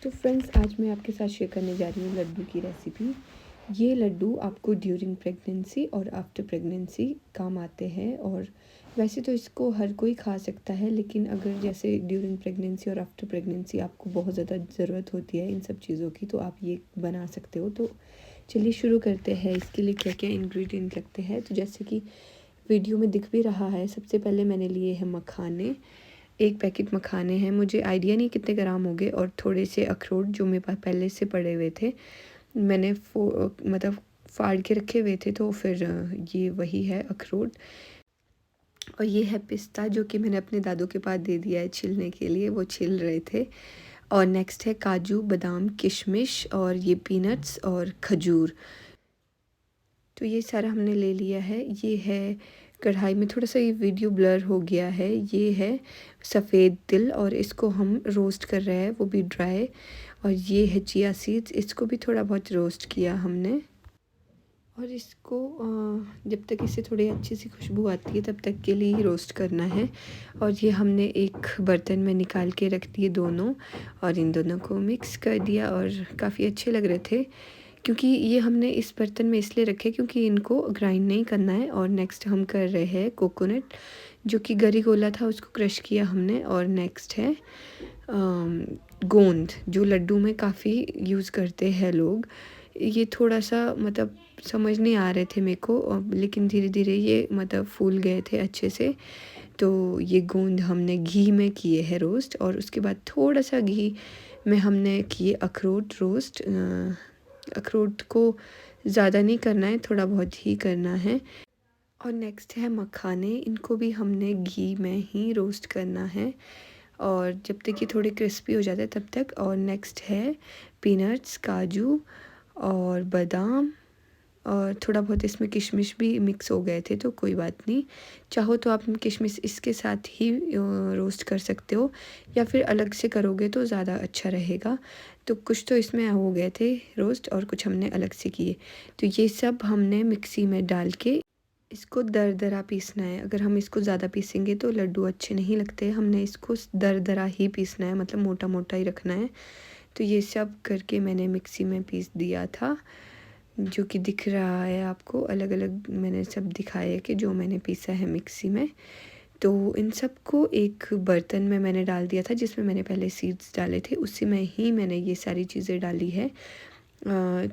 तो फ्रेंड्स, आज मैं आपके साथ शेयर करने जा रही हूँ लड्डू की रेसिपी। ये लड्डू आपको ड्यूरिंग प्रेगनेंसी और आफ्टर प्रेगनेंसी काम आते हैं। और वैसे तो इसको हर कोई खा सकता है, लेकिन अगर जैसे ड्यूरिंग प्रेगनेंसी और आफ्टर प्रेगनेंसी आपको बहुत ज़्यादा ज़रूरत होती है इन सब चीज़ों की, तो आप ये बना सकते हो। तो चलिए शुरू करते हैं। इसके लिए क्या क्या इंग्रेडिएंट लगते हैं, तो जैसे कि वीडियो में दिख भी रहा है, सबसे पहले मैंने लिए हैं मखाने। 1 पैकेट मखाने हैं, मुझे आइडिया नहीं कितने ग्राम होंगे। और थोड़े से अखरोट जो मेरे पास पहले से पड़े हुए थे, मैंने मतलब फाड़ के रखे हुए थे, तो फिर ये वही है अखरोट। और ये है पिस्ता, जो कि मैंने अपने दादू के पास दे दिया है छिलने के लिए, वो छिल रहे थे। और नेक्स्ट है काजू, बादाम, किशमिश, और ये पीनट्स और खजूर। तो ये सारा हमने ले लिया है। ये है कढ़ाई में, थोड़ा सा ये वीडियो ब्लर हो गया है, ये है सफ़ेद तिल और इसको हम रोस्ट कर रहे हैं, वो भी ड्राई। और ये है चिया सीड्स, इसको भी थोड़ा बहुत रोस्ट किया हमने। और इसको जब तक इससे थोड़ी अच्छी सी खुशबू आती है तब तक के लिए ही रोस्ट करना है। और ये हमने एक बर्तन में निकाल के रख दिए दोनों, और इन दोनों को मिक्स कर दिया। और काफ़ी अच्छे लग रहे थे, क्योंकि ये हमने इस बर्तन में इसलिए रखे क्योंकि इनको ग्राइंड नहीं करना है। और नेक्स्ट हम कर रहे हैं कोकोनट, जो कि गरी गोला था, उसको क्रश किया हमने। और नेक्स्ट है गोंद, जो लड्डू में काफ़ी यूज़ करते हैं लोग। ये थोड़ा सा मतलब समझ नहीं आ रहे थे मेरे को, लेकिन धीरे धीरे ये मतलब फूल गए थे अच्छे से। तो ये गोंद हमने घी में किए हैं रोस्ट, और उसके बाद थोड़ा सा घी में हमने किए अखरोट रोस्ट। अखरोट को ज़्यादा नहीं करना है, थोड़ा बहुत ही करना है। और नेक्स्ट है मखाने, इनको भी हमने घी में ही रोस्ट करना है, और जब तक ये थोड़े क्रिस्पी हो जाते हैं तब तक। और नेक्स्ट है पीनट्स, काजू और बादाम, और थोड़ा बहुत इसमें किशमिश भी मिक्स हो गए थे, तो कोई बात नहीं। चाहो तो आप किशमिश इसके साथ ही रोस्ट कर सकते हो, या फिर अलग से करोगे तो ज़्यादा अच्छा रहेगा। तो कुछ तो इसमें हो गए थे रोस्ट, और कुछ हमने अलग से किए। तो ये सब हमने मिक्सी में डाल के इसको दरदरा पीसना है। अगर हम इसको ज़्यादा पीसेंगे तो लड्डू अच्छे नहीं लगते, हमने इसको दरदरा ही पीसना है, मतलब मोटा मोटा ही रखना है। तो ये सब करके मैंने मिक्सी में पीस दिया था, जो कि दिख रहा है आपको। अलग अलग मैंने सब दिखाया है कि जो मैंने पीसा है मिक्सी में। तो इन सब को एक बर्तन में मैंने डाल दिया था, जिसमें मैंने पहले सीड्स डाले थे, उसी में ही मैंने ये सारी चीज़ें डाली है।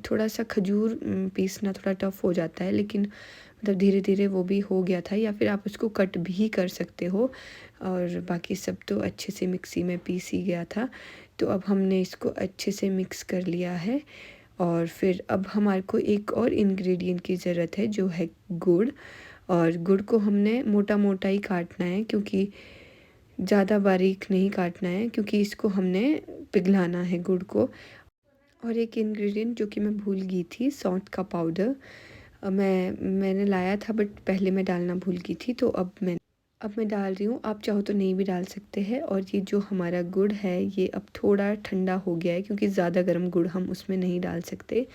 थोड़ा सा खजूर पीसना थोड़ा टफ़ हो जाता है, लेकिन मतलब धीरे धीरे वो भी हो गया था, या फिर आप उसको कट भी कर सकते हो। और बाकी सब तो अच्छे से मिक्सी में पीस ही गया था। तो अब हमने इसको अच्छे से मिक्स कर लिया है। और फिर अब हमारे को एक और इंग्रेडिएंट की ज़रूरत है, जो है गुड़। और गुड़ को हमने मोटा मोटा ही काटना है, क्योंकि ज़्यादा बारीक नहीं काटना है, क्योंकि इसको हमने पिघलाना है गुड़ को। और एक इंग्रेडिएंट जो कि मैं भूल गई थी, सौंठ का पाउडर। मैंने लाया था, बट पहले मैं डालना भूल गई थी, तो अब मैं डाल रही हूँ। आप चाहो तो नहीं भी डाल सकते हैं। और ये जो हमारा गुड़ है, ये अब थोड़ा ठंडा हो गया है, क्योंकि ज़्यादा गर्म गुड़ हम उसमें नहीं डाल सकते।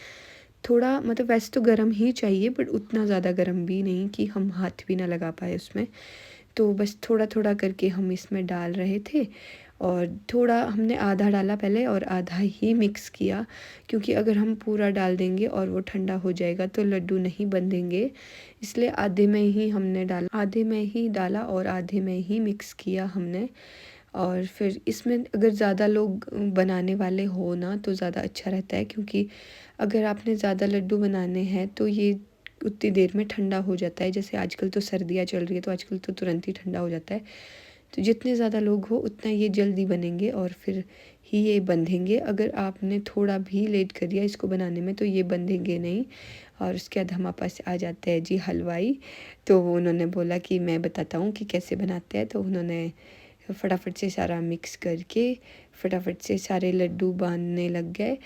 थोड़ा मतलब वैसे तो गर्म ही चाहिए, बट उतना ज़्यादा गर्म भी नहीं कि हम हाथ भी ना लगा पाए उसमें। तो बस थोड़ा थोड़ा करके हम इसमें डाल रहे थे। और थोड़ा हमने आधा डाला पहले, और आधा ही मिक्स किया, क्योंकि अगर हम पूरा डाल देंगे और वो ठंडा हो जाएगा तो लड्डू नहीं बंधेंगे। इसलिए आधे में ही हमने डाला, आधे में ही डाला और आधे में ही मिक्स किया हमने। और फिर इसमें अगर ज़्यादा लोग बनाने वाले हो ना, तो ज़्यादा अच्छा रहता है, क्योंकि अगर आपने ज़्यादा लड्डू बनाने हैं तो ये उतनी देर में ठंडा हो जाता है। जैसे आजकल तो सर्दियाँ चल रही है, तो आजकल तो तुरंत ही ठंडा हो जाता है। तो जितने ज़्यादा लोग हो उतना ये जल्दी बनेंगे, और फिर ही ये बंधेंगे। अगर आपने थोड़ा भी लेट कर दिया इसको बनाने में, तो ये बंधेंगे नहीं। और उसके बाद हमारे पास आ जाते हैं जी हलवाई। तो उन्होंने बोला कि मैं बताता हूँ कि कैसे बनाते हैं। तो उन्होंने फटाफट से सारा मिक्स करके फटाफट से सारे लड्डू बांधने लग गए,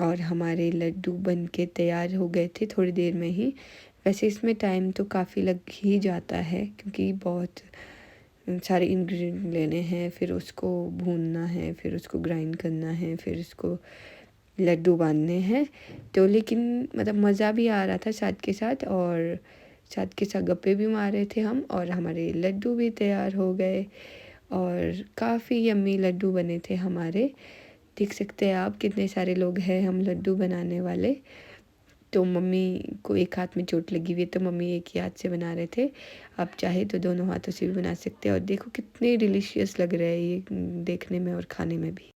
और हमारे लड्डू बन के तैयार हो गए थे थोड़ी देर में ही। वैसे इसमें टाइम तो काफ़ी लग ही जाता है, क्योंकि बहुत सारे इंग्रेडिएंट लेने हैं, फिर उसको भूनना है, फिर उसको ग्राइंड करना है, फिर उसको लड्डू बांधने हैं। तो लेकिन मतलब मज़ा भी आ रहा था साथ के साथ, और साथ के साथ गप्पे भी मार रहे थे हम, और हमारे लड्डू भी तैयार हो गए। और काफ़ी यम्मी लड्डू बने थे हमारे। देख सकते हैं आप कितने सारे लोग हैं हम लड्डू बनाने वाले। तो मम्मी को एक हाथ में चोट लगी हुई है तो मम्मी एक ही हाथ से बना रहे थे। आप चाहे तो दोनों हाथों से भी बना सकते हैं और देखो कितने डिलीशियस लग रहे हैं ये देखने में और खाने में भी।